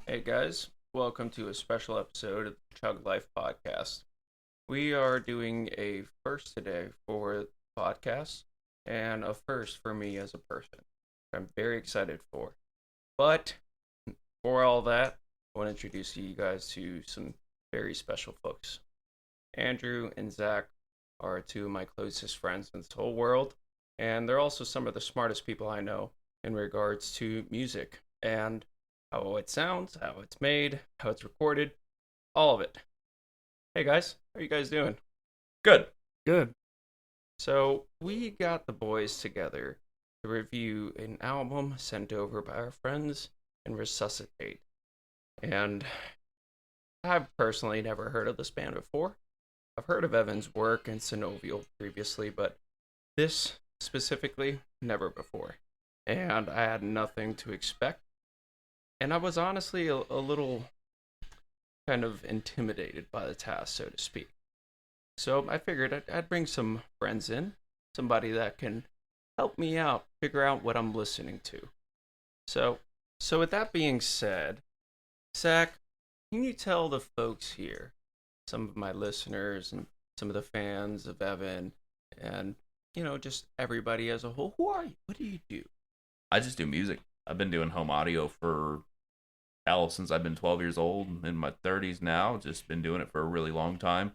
Hey guys, welcome to a special episode of the Chug Life Podcast. We are doing a first today for the podcast and a first for me as a person. I'm very excited for. But for all that, I want to introduce you guys to some very special folks. Andrew and Zach are two of my closest friends in this whole world, and they're also some of the smartest people I know in regards to music and how it sounds, how it's made, how it's recorded, all of it. Hey guys, how are you guys doing? Good. Good. So, we got the boys together to review an album sent over by our friends in Resuscitate. And I've personally never heard of this band before. I've heard of Evan's work and Synovial previously, but this specifically, never before. And I had nothing to expect. And I was honestly a little kind of intimidated by the task, so to speak. So I figured I'd bring some friends in, somebody that can help me out, figure out what I'm listening to. So with that being said, Zach, can you tell the folks here, some of my listeners and some of the fans of Evan, and just everybody as a whole, who are you? What do you do? I just do music. I've been doing home audio for since I've been 12 years old. In my 30s now. Just been doing it for a really long time.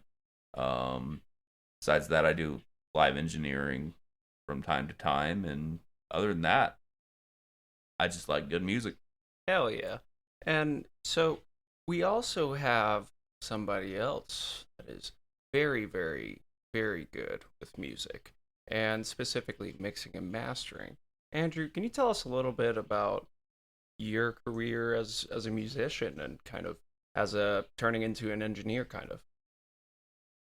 Besides that, I do live engineering from time to time, and other than that, I just like good music. Hell yeah. And so we also have somebody else that is very, very, very good with music, and specifically mixing and mastering. Andrew, can you tell us a little bit about your career as a musician and kind of as a turning into an engineer kind of?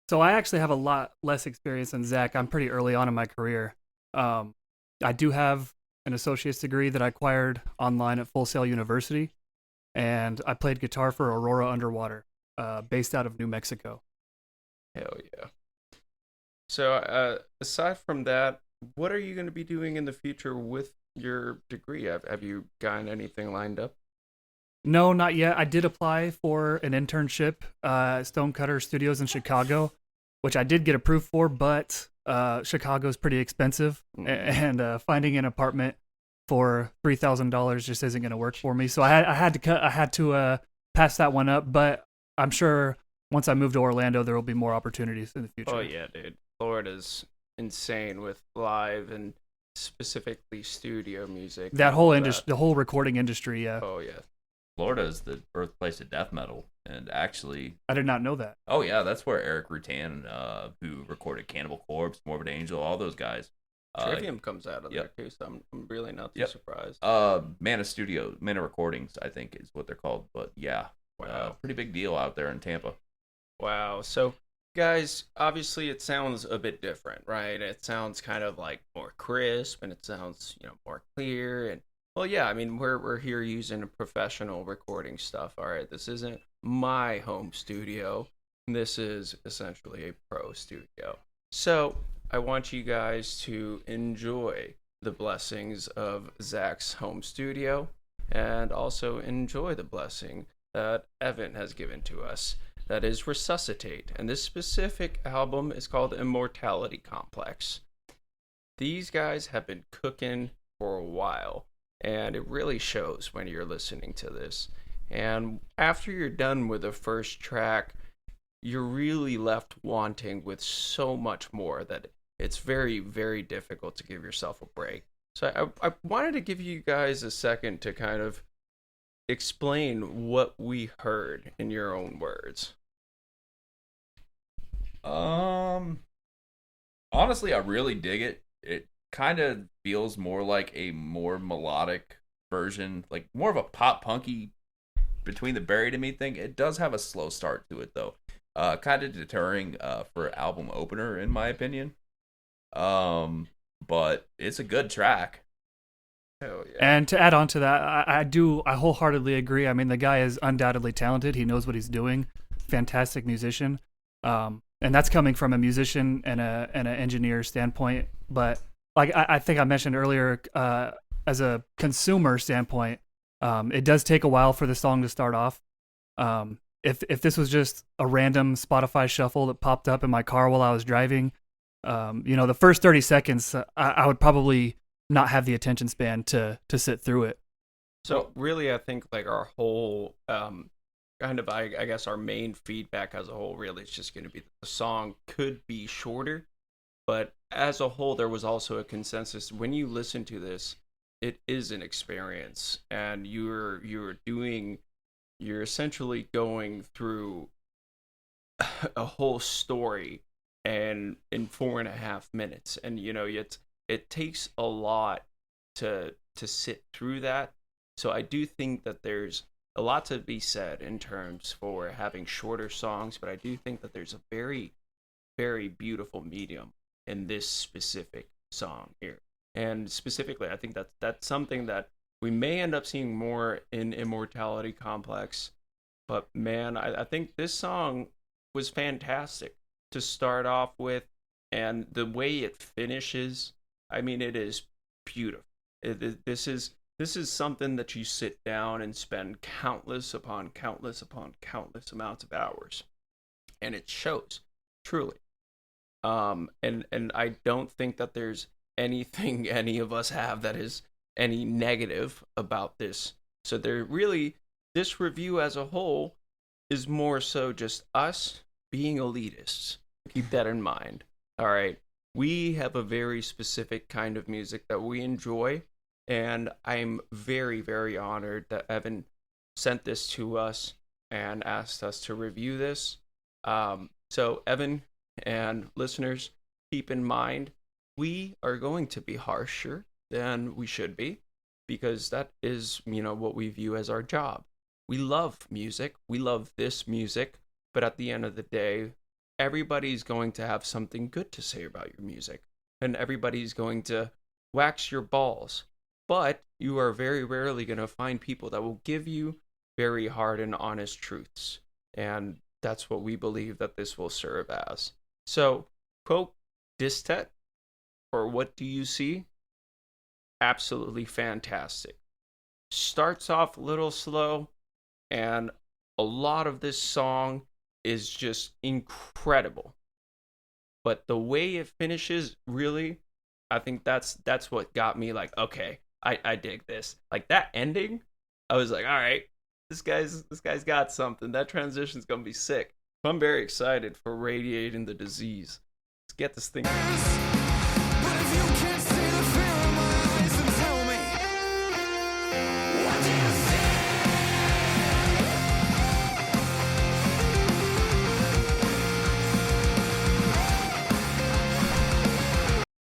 So I actually have a lot less experience than Zach. I'm pretty early on in my career. I do have an associate's degree that I acquired online at Full Sail University, and I played guitar for Aurora Underwater, based out of New Mexico. Hell yeah. So aside from that, what are you going to be doing in the future with your degree? Have you gotten anything lined up? No, not yet. I did apply for an internship at Stonecutter Studios in Chicago, which I did get approved for, but Chicago's pretty expensive, and finding an apartment for $3,000 just isn't going to work for me. So I had to pass that one up, but I'm sure once I move to Orlando, there will be more opportunities in the future. Oh yeah, dude. Florida's insane with live and specifically studio music. That whole industry, the whole recording industry, yeah. Oh yeah. Florida is the birthplace of death metal, and actually, I did not know that. oh yeah, that's where Eric Rutan, who recorded Cannibal Corpse, Morbid Angel, all those guys. Trivium comes out of yep. there too, so I'm really not too Yep. surprised. Mana Recordings, I think is what they're called. But yeah, Wow. pretty big deal out there in Tampa. Wow. So, guys, obviously it sounds a bit different, right? It sounds kind of like more crisp, and it sounds, more clear. And well, yeah, I mean, we're here using professional recording stuff. All right, this isn't my home studio. This is essentially a pro studio. So, I want you guys to enjoy the blessings of Zach's home studio, and also enjoy the blessing that Evan has given to us. That is Resuscitate. And this specific album is called Immortality Complex. These guys have been cooking for a while, and it really shows when you're listening to this. And after you're done with the first track, you're really left wanting with so much more that it's very, very difficult to give yourself a break. So I wanted to give you guys a second to kind of explain what we heard in your own words. Honestly, I really dig it. It kind of feels more like a more melodic version, like more of a pop punky Between the Buried and Me thing. It does have a slow start to it though. Kind of deterring for album opener in my opinion. But it's a good track. Hell yeah. And to add on to that, I wholeheartedly agree. I mean, the guy is undoubtedly talented. He knows what he's doing. Fantastic musician. And that's coming from a musician and an engineer standpoint. But like I think I mentioned earlier, as a consumer standpoint, It does take a while for the song to start off. If this was just a random Spotify shuffle that popped up in my car while I was driving, the first 30 seconds, I would probably not have the attention span to sit through it. So really, I think like our whole kind of, I guess our main feedback as a whole really is just going to be that the song could be shorter, but as a whole, there was also a consensus. When you listen to this, it is an experience, and you're essentially going through a whole story and in 4.5 minutes, and it takes a lot to sit through that. So I do think that there's a lot to be said in terms for having shorter songs, but I do think that there's a very, very beautiful medium in this specific song here. And specifically, I think that's something that we may end up seeing more in Immortality Complex. But man, I think this song was fantastic to start off with, and the way it finishes, I mean, it is beautiful. This is something that you sit down and spend countless upon countless upon countless amounts of hours, and it shows truly. And I don't think that there's anything any of us have that is any negative about this. So this review as a whole is more so just us being elitists. Keep that in mind. All right. We have a very specific kind of music that we enjoy, and I'm very, very honored that Evan sent this to us and asked us to review this. So Evan and listeners, keep in mind, we are going to be harsher than we should be, because that is, what we view as our job. We love music. We love this music. But at the end of the day, everybody's going to have something good to say about your music. And everybody's going to wax your balls. But you are very rarely going to find people that will give you very hard and honest truths. And that's what we believe that this will serve as. So, quote, Distet, or what do you see? Absolutely fantastic. Starts off a little slow, and a lot of this song is just incredible. But the way it finishes, really, I think that's what got me like, okay, I dig this. Like that ending, I was like, all right, this guy's got something. That transition's gonna be sick. I'm very excited for Radiating the Disease. Let's get this thing.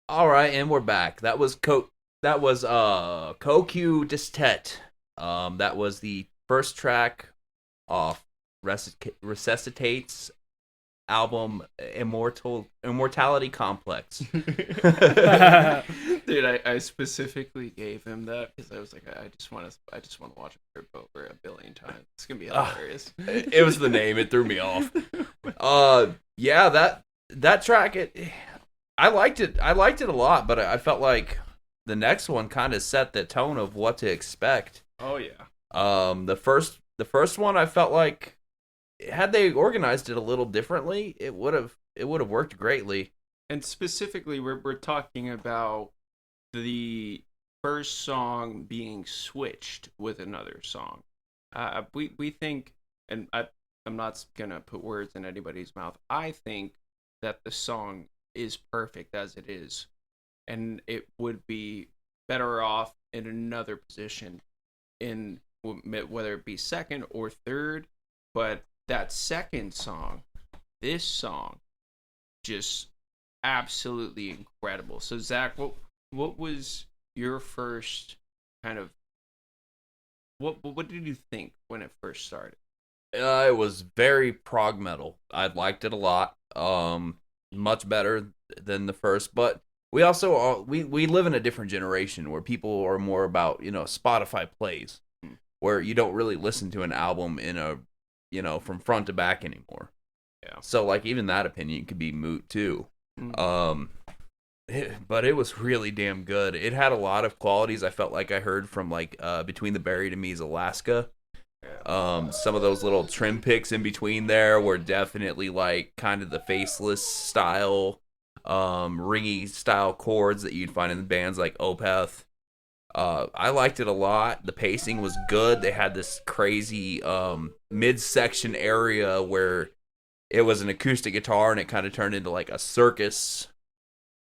All right, and we're back. That was Koku Distet. That was the first track off Resuscitate's album Immortality Complex. Dude, I specifically gave him that because I was like, I just want to watch it over 1 billion times. It's gonna be hilarious. It was the name; it threw me off. Yeah, that track, I liked it. I liked it a lot, but I felt like the next one kind of set the tone of what to expect. Oh yeah. The first one, I felt like had they organized it a little differently, it would have worked greatly. And specifically, we're talking about the first song being switched with another song. We think, and I'm not gonna put words in anybody's mouth. I think that the song is perfect as it is, and it would be better off in another position, in whether it be second or third. But that second song, this song, just absolutely incredible. So Zach, what was your first kind of what did you think when it first started? It was very prog metal. I liked it a lot. Much better than the first, but we also are, we live in a different generation where people are more about, Spotify plays, where you don't really listen to an album in a, from front to back anymore. Yeah. So like even that opinion could be moot too. But it was really damn good. It had a lot of qualities I felt like I heard from like Between the Buried and Me's Alaska. Some of those little trim picks in between there were definitely like kind of the Faceless style, ringy style chords that you'd find in bands like Opeth. I liked it a lot. The pacing was good. They had this crazy midsection area where it was an acoustic guitar and it kind of turned into like a circus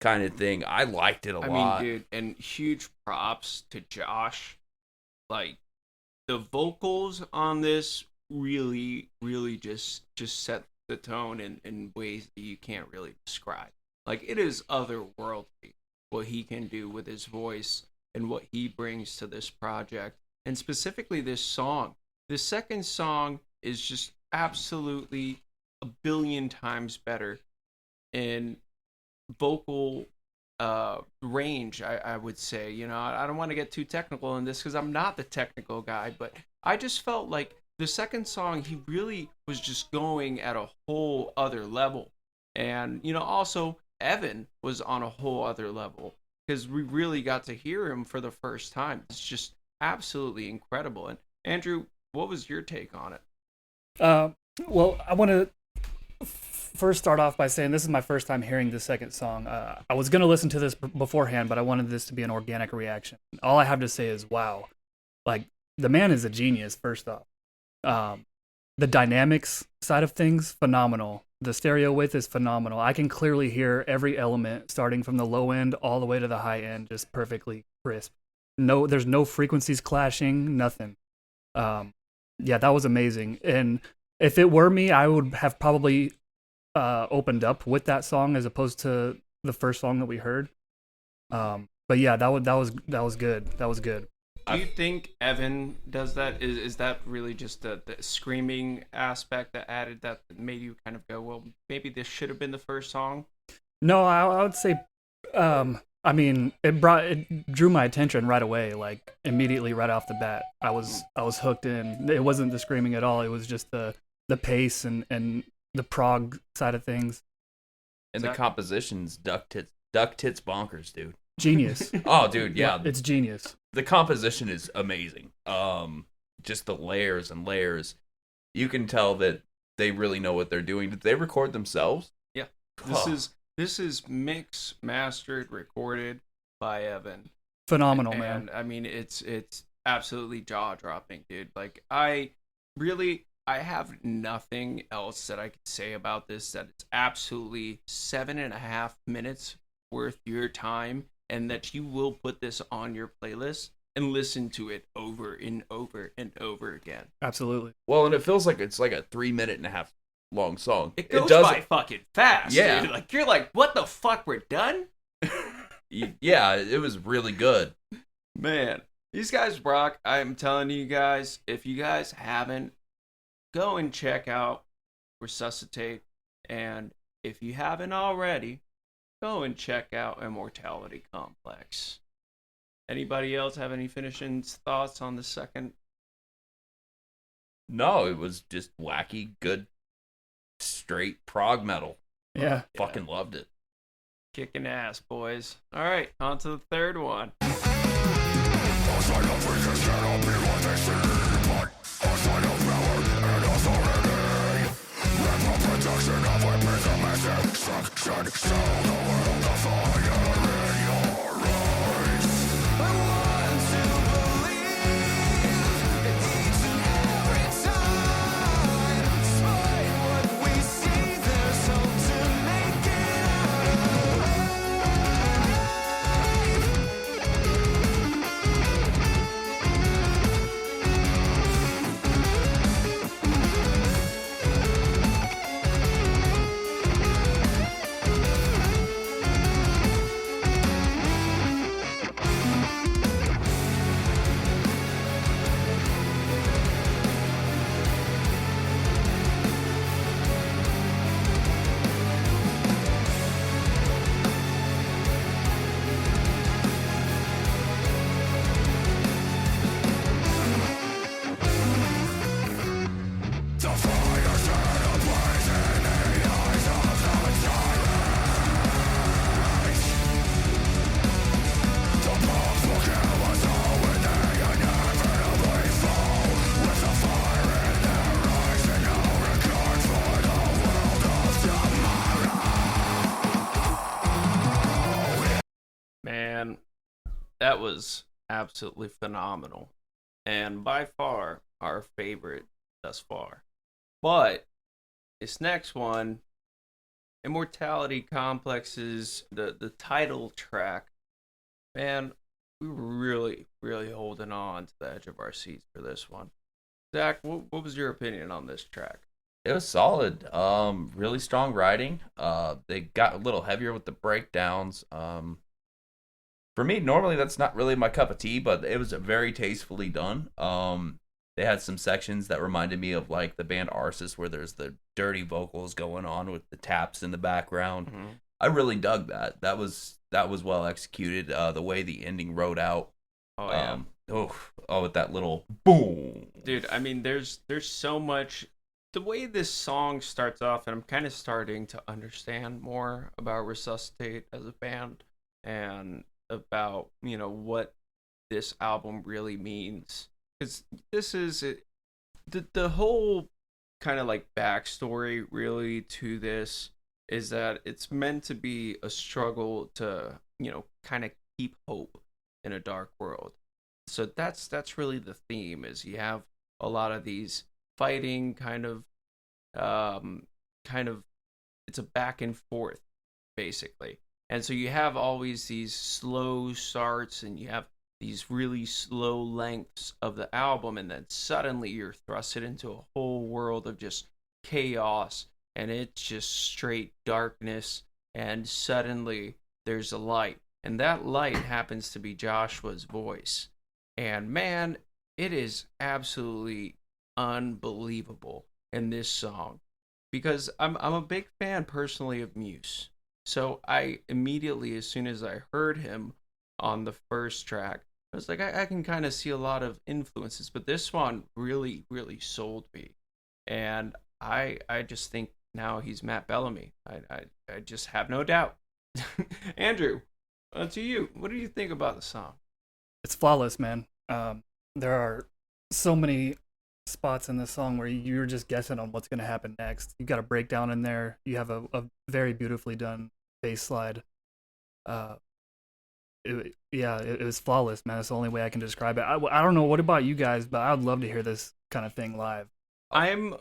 kind of thing. I liked it a lot. I mean, dude, and huge props to Josh. Like, the vocals on this really, really just set the tone in ways that you can't really describe. Like, it is otherworldly what he can do with his voice and what he brings to this project, and specifically this song. The second song is just absolutely a billion times better in vocal range, I would say. You know, I don't want to get too technical in this because I'm not the technical guy, but I just felt like the second song, he really was just going at a whole other level. And, you know, also Evan was on a whole other level because we really got to hear him for the first time. It's just absolutely incredible. And Andrew, what was your take on it? Well, I want to first start off by saying this is my first time hearing the second song. I was going to listen to this beforehand, but I wanted this to be an organic reaction. All I have to say is, wow. Like, the man is a genius, first off. The dynamics side of things, phenomenal. The stereo width is phenomenal. I can clearly hear every element, starting from the low end all the way to the high end, just perfectly crisp. No, there's no frequencies clashing, nothing. Yeah, that was amazing. And if it were me, I would have probably opened up with that song as opposed to the first song that we heard. But yeah, that was good. That was good. Do you think Evan does that? Is that really just the screaming aspect that added that made you kind of go, well, maybe this should have been the first song? No, I would say, I mean, it drew my attention right away, like immediately right off the bat. I was hooked in. It wasn't the screaming at all. It was just the pace and the prog side of things. And the composition's duck tits bonkers, dude. Genius. Oh, dude, yeah. It's genius. The composition is amazing. Just the layers and layers. You can tell that they really know what they're doing. Did they record themselves? Yeah. This is mixed, mastered, recorded by Evan. Phenomenal, and, man. I mean, it's absolutely jaw-dropping, dude. Like, I have nothing else that I could say about this, that it's absolutely 7.5 minutes worth your time, and that you will put this on your playlist and listen to it over and over and over again. Absolutely. Well, and it feels like it's like a 3.5-minute long song. It goes by fucking fast. Yeah. Dude. Like, you're like, what the fuck, we're done? Yeah, it was really good. Man, these guys rock. I'm telling you guys, if you guys haven't, go and check out Resuscitate. And if you haven't already, go and check out Immortality Complex. Anybody else have any finishing thoughts on the second? No, it was just wacky, good, straight prog metal. Yeah. Fucking loved it. Kicking ass, boys. All right, on to the third one. was absolutely phenomenal, and by far our favorite thus far. But this next one, Immortality Complex's the title track, man, we were really, really holding on to the edge of our seats for this one. Zach, what was your opinion on this track? It was solid. Really strong writing. They got a little heavier with the breakdowns. For me, normally that's not really my cup of tea, but it was very tastefully done. They had some sections that reminded me of like the band Arsis, where there's the dirty vocals going on with the taps in the background. Mm-hmm. I really dug that. That was well executed. The way the ending wrote out. Oh yeah. With that little boom. Dude, I mean, there's so much. The way this song starts off, and I'm kind of starting to understand more about Resuscitate as a band, and about what this album really means, because this is it. The whole kind of like backstory really to this is that it's meant to be a struggle to kind of keep hope in a dark world. So that's really the theme, is you have a lot of these fighting kind of it's a back and forth basically. And so you have always these slow starts, and you have these really slow lengths of the album, and then suddenly you're thrusted into a whole world of just chaos, and it's just straight darkness, and suddenly there's a light, and that light happens to be Joshua's voice. And man, it is absolutely unbelievable in this song, because I'm a big fan personally of Muse. So I immediately, as soon as I heard him on the first track, I was like, I can kind of see a lot of influences, but this one really, really sold me. And I just think now he's Matt Bellamy. I just have no doubt. Andrew, to you, what do you think about the song? It's flawless, man. There are so many spots in this song where you're just guessing on what's going to happen next. You've got a breakdown in there. You have a very beautifully done bass slide. It was flawless, man. That's the only way I can describe it. I don't know what about you guys, but I would love to hear this kind of thing live. I'm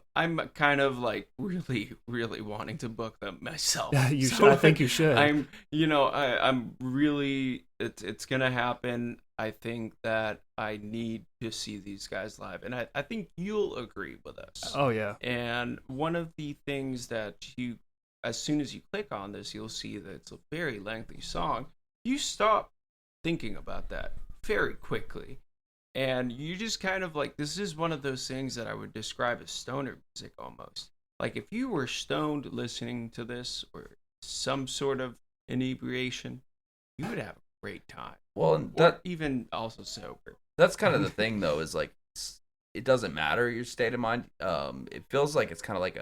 kind of like really, really wanting to book them myself. Yeah, you should. I think you should. I'm really. It's gonna happen. I think that I need to see these guys live, and I think you'll agree with us. Oh yeah. And one of the things that as soon as you click on this, you'll see that it's a very lengthy song. You stop thinking about that very quickly. And you just kind of like, this is one of those things that I would describe as stoner music almost. Like if you were stoned listening to this, or some sort of inebriation, you would have a great time. Well, or even also sober. That's kind of the thing, though, is like, it doesn't matter your state of mind. It feels like it's kind of like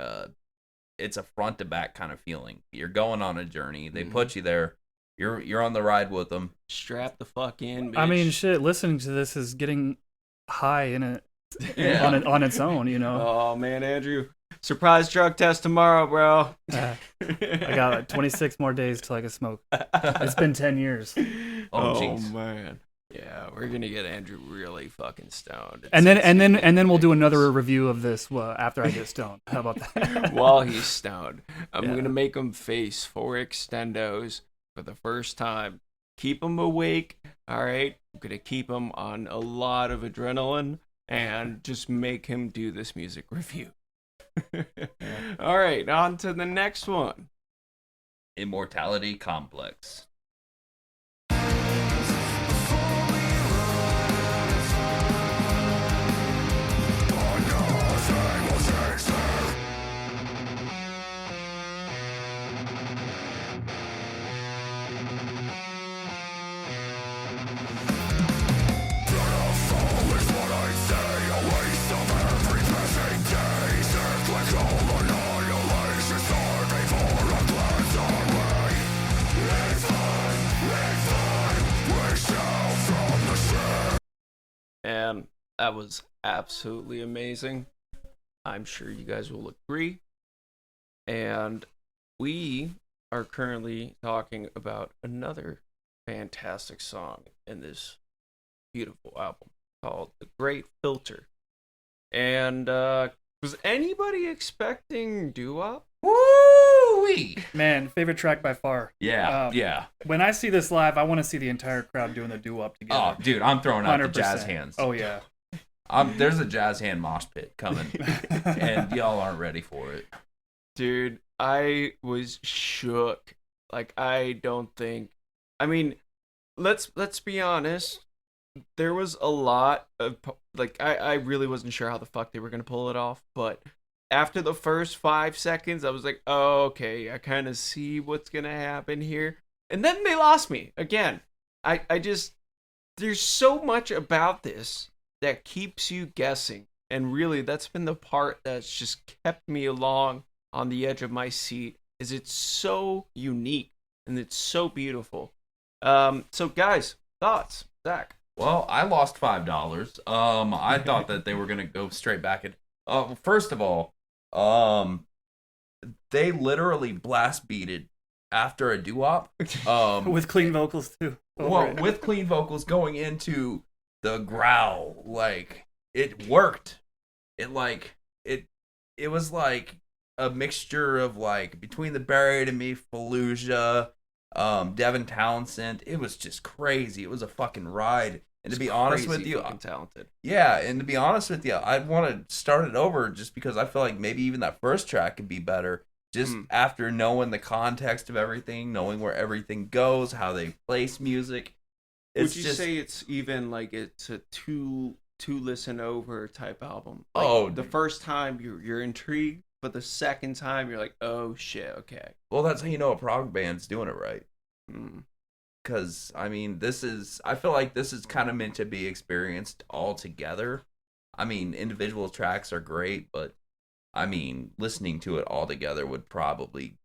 it's a front to back kind of feeling. You're going on a journey. They put you there. You're on the ride with them. Strap the fuck in, bitch. I mean, shit. Listening to this is getting high in it on its own. Oh man, Andrew, surprise drug test tomorrow, bro. I got like 26 more days till I can smoke. It's been 10 years. Oh man. Yeah, we're gonna get Andrew really fucking stoned. And then we'll do another review of this after I get stoned. How about that? While he's stoned, I'm gonna make him face 4 extendos for the first time. Keep him awake, all right? I'm gonna keep him on a lot of adrenaline and just make him do this music review. All right, on to the next one. Immortality Complex. And that was absolutely amazing. I'm sure you guys will agree. And we are currently talking about another fantastic song in this beautiful album called The Great Filter. And was anybody expecting doo-wop? Woo-wee! Man, favorite track by far. Yeah, yeah. When I see this live, I want to see the entire crowd doing the doo-wop together. Oh, dude, I'm throwing out the 100%. jazz hands. Oh, yeah. There's a jazz hand mosh pit coming, and y'all aren't ready for it. Dude, I was shook. Like, I don't think... I mean, let's be honest. There was a lot of... Like, I really wasn't sure how the fuck they were going to pull it off, but after the first 5 seconds, I was like, oh, okay, I kind of see what's going to happen here. And then they lost me again. I just... There's so much about this that keeps you guessing. And really, that's been the part that's just kept me along on the edge of my seat, is it's so unique and it's so beautiful. So guys, thoughts? Zach? Well, I lost $5. I thought that they were gonna go straight back at. First of all, they literally blast beated after a doo-wop. With clean vocals too. With clean vocals going into the growl, like it worked. It was like a mixture of like between the Buried and Me, Fallujah, Devin Townsend. It was just crazy. It was a fucking ride. And to be honest with you, talented. Yeah, and to be honest with you, I'd want to start it over just because I feel like maybe even that first track could be better. Just after knowing the context of everything, knowing where everything goes, how they place music. Would you say it's even like it's a two listen over type album? Like, the first time you're intrigued, but the second time you're like, oh shit, okay. Well, that's how you know a prog band's doing it right. Because I mean, I feel like this is kind of meant to be experienced all together. I mean, individual tracks are great, but I mean, listening to it all together would probably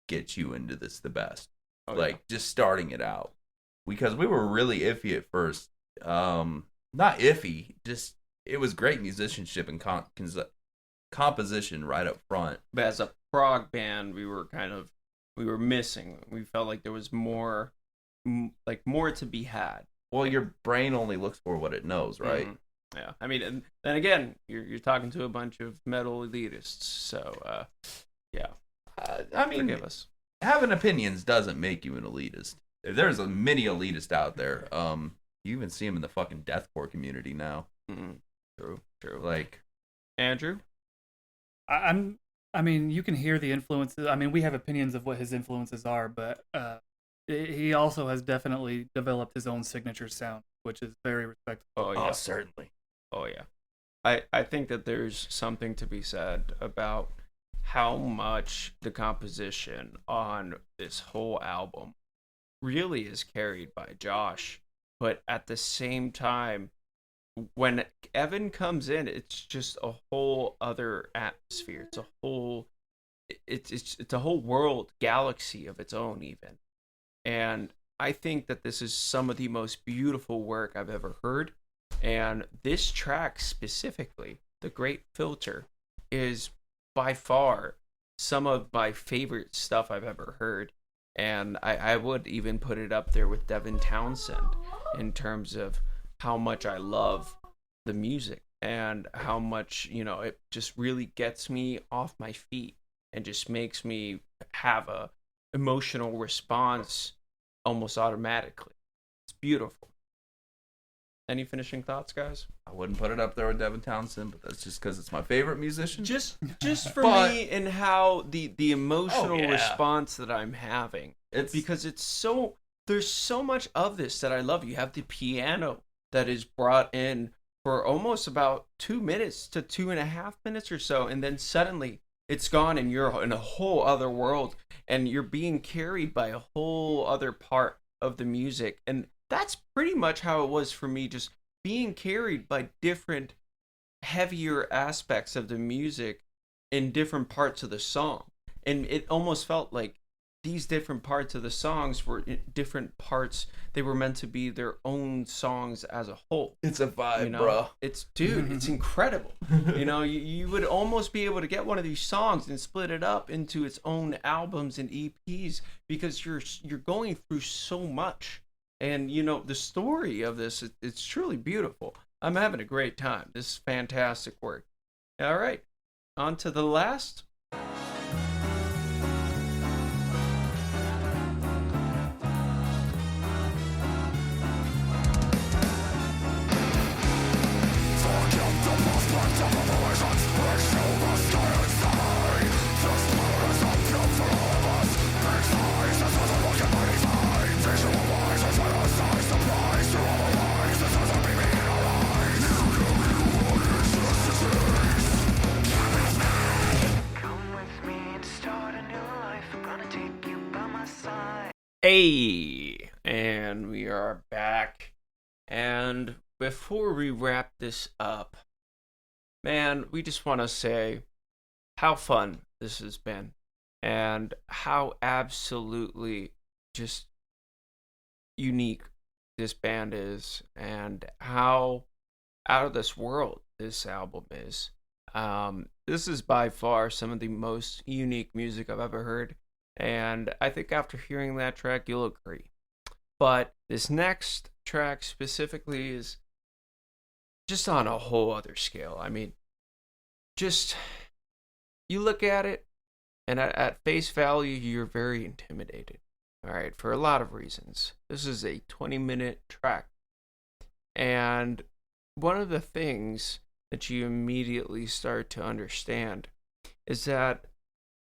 get you into this the best. Just starting it out. Because we were really iffy at first. Not iffy, just it was great musicianship and composition right up front. But as a prog band, we were missing. We felt like there was more to be had. Well, your brain only looks for what it knows, right? Mm-hmm. Yeah, I mean, and then again, you're talking to a bunch of metal elitists, so yeah. I mean, forgive us. Having opinions doesn't make you an elitist. There's a many elitists out there. You even see them in the fucking deathcore community now. True. Like, Andrew? I mean, you can hear the influences. I mean, we have opinions of what his influences are, but he also has definitely developed his own signature sound, which is very respectable. Oh, yeah. Certainly. Oh, yeah. I think that there's something to be said about how much the composition on this whole album really is carried by Josh. But at the same time, when Evan comes in, it's just a whole other atmosphere. It's a whole world, galaxy of its own even. And I think that this is some of the most beautiful work I've ever heard. And this track specifically, The Great Filter, is by far some of my favorite stuff I've ever heard. And I would even put it up there with Devin Townsend in terms of how much I love the music and how much, it just really gets me off my feet and just makes me have a emotional response almost automatically. It's beautiful. Any finishing thoughts, guys? I wouldn't put it up there with Devin Townsend, but that's just because it's my favorite musician. Just for me and how the emotional response that I'm having. It's because there's so much of this that I love. You have the piano that is brought in for almost about 2 minutes to 2.5 minutes or so, and then suddenly it's gone and you're in a whole other world and you're being carried by a whole other part of the music. And that's pretty much how it was for me, just being carried by different heavier aspects of the music in different parts of the song. And it almost felt like these different parts of the songs were different parts. They were meant to be their own songs as a whole. It's a vibe, bro. It's incredible. You would almost be able to get one of these songs and split it up into its own albums and EPs because you're going through so much. And the story of this, it's truly beautiful. I'm having a great time. This is fantastic work. All right, on to the last. Hey, and we are back. And before we wrap this up, man, we just want to say how fun this has been and how absolutely just unique this band is and how out of this world this album is. This is by far some of the most unique music I've ever heard. And I think after hearing that track, you'll agree. But this next track specifically is just on a whole other scale. I mean, just you look at it, and at face value, you're very intimidated. All right, for a lot of reasons. This is a 20-minute track. And one of the things that you immediately start to understand is that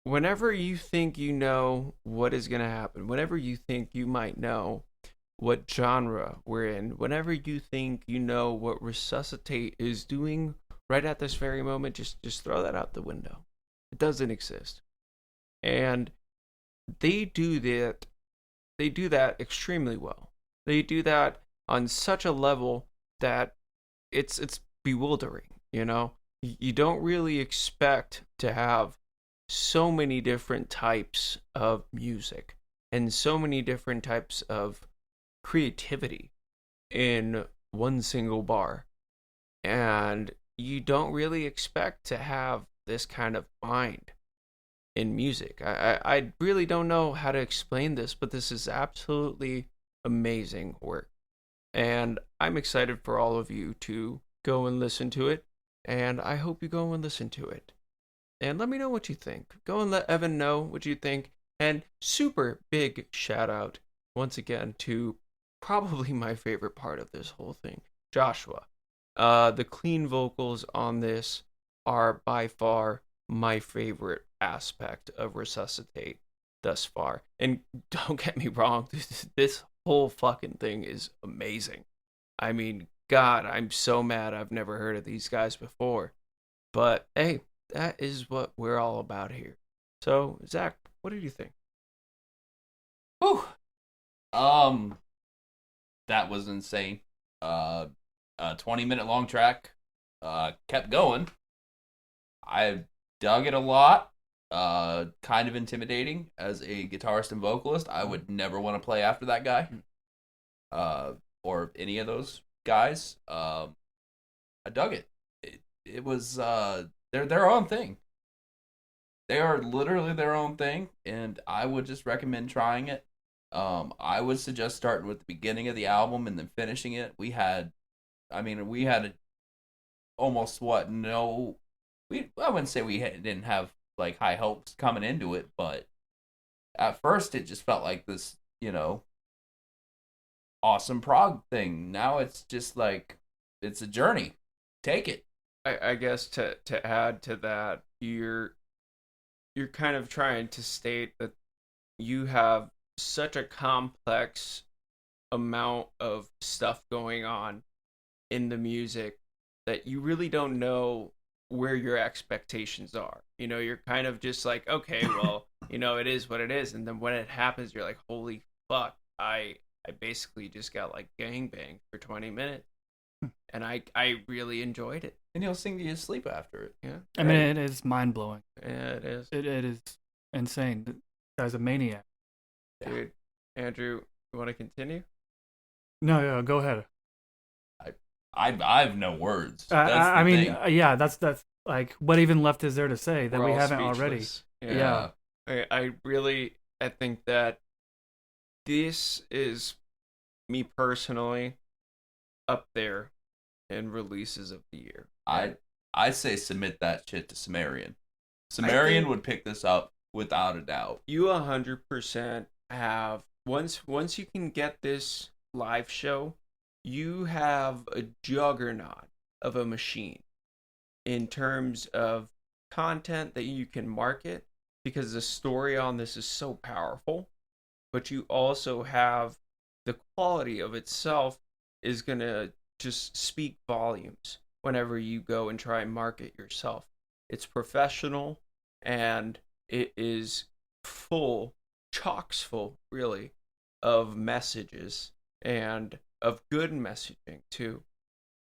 whenever you think you know what is going to happen, whenever you think you might know what genre we're in, whenever you think you know what Resuscitate is doing right at this very moment, just throw that out the window. It doesn't exist. And they do that. They do that extremely well. They do that on such a level that it's bewildering, You don't really expect to have so many different types of music and so many different types of creativity in one single bar. And you don't really expect to have this kind of mind in music. I really don't know how to explain this, but this is absolutely amazing work. And I'm excited for all of you to go and listen to it. And I hope you go and listen to it. And let me know what you think. Go and let Evan know what you think. And super big shout out once again to probably my favorite part of this whole thing, Joshua. The clean vocals on this are by far my favorite aspect of Resuscitate thus far. And don't get me wrong, this whole fucking thing is amazing. I mean, God, I'm so mad I've never heard of these guys before. But hey, that is what we're all about here. So, Zach, what did you think? Whew. That was insane. A 20-minute long track. Kept going. I dug it a lot. Kind of intimidating as a guitarist and vocalist. I would never want to play after that guy. Or any of those guys. I dug it. It was they're their own thing. They are literally their own thing, and I would just recommend trying it. I would suggest starting with the beginning of the album and then finishing it. We had almost I wouldn't say didn't have like high hopes coming into it, but at first it just felt like this, awesome prog thing. Now it's just like it's a journey. Take it. I guess to add to that, you're kind of trying to state that you have such a complex amount of stuff going on in the music that you really don't know where your expectations are. You're kind of just like, okay, well, it is what it is. And then when it happens, you're like, holy fuck, I basically just got like gangbanged for 20 minutes. And I really enjoyed it. And he'll sing you to sleep after it. Yeah. I mean, it is mind blowing. Yeah, it is. It is insane. The guy's a maniac. Dude, Andrew, you want to continue? No, go ahead. I have no words. I mean, yeah, that's like what even left is there to say that we haven't already? Yeah. I think that this is me personally, up there in releases of the year. I say submit that shit to Sumerian. I Sumerian think would pick this up without a doubt. you 100% have once you can get this live show, you have a juggernaut of a machine in terms of content that you can market because the story on this is so powerful, but you also have the quality of itself is going to just speak volumes whenever you go and try and market yourself. It's professional and it is full, chock's full, really, of messages and of good messaging too.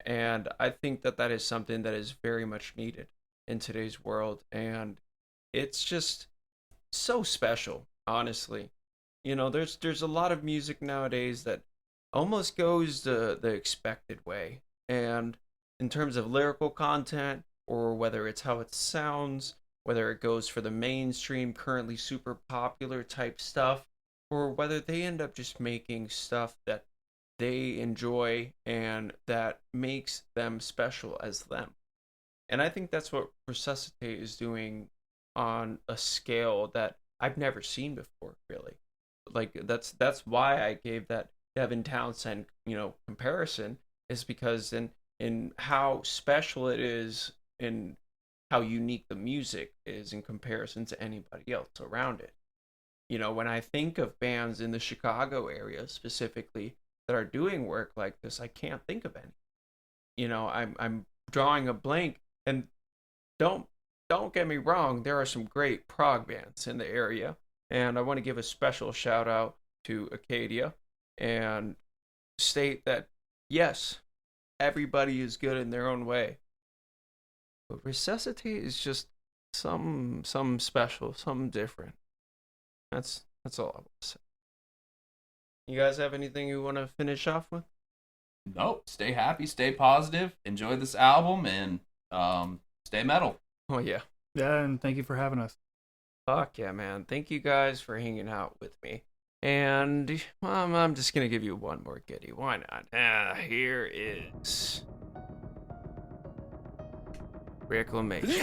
And I think that that is something that is very much needed in today's world. And it's just so special, honestly. There's a lot of music nowadays that almost goes the expected way. And in terms of lyrical content, or whether it's how it sounds, whether it goes for the mainstream, currently super popular type stuff, or whether they end up just making stuff that they enjoy and that makes them special as them. And I think that's what Resuscitate is doing on a scale that I've never seen before, really. Like that's why I gave that Devin Townsend, comparison is because in how special it is and how unique the music is in comparison to anybody else around it. When I think of bands in the Chicago area specifically that are doing work like this, I can't think of any. I'm drawing a blank, and don't don't get me wrong, there are some great prog bands in the area, and I want to give a special shout out to Acadia and state that yes, everybody is good in their own way, but Resuscitate is just some special, something different. That's all I want to say. You guys have anything you want to finish off with? Nope. Stay happy, stay positive, enjoy this album, and stay metal. Oh yeah. Yeah, and thank you for having us. Fuck yeah, man. Thank you guys for hanging out with me. And I'm just gonna give you one more goodie. Why not? Here is Reclamation.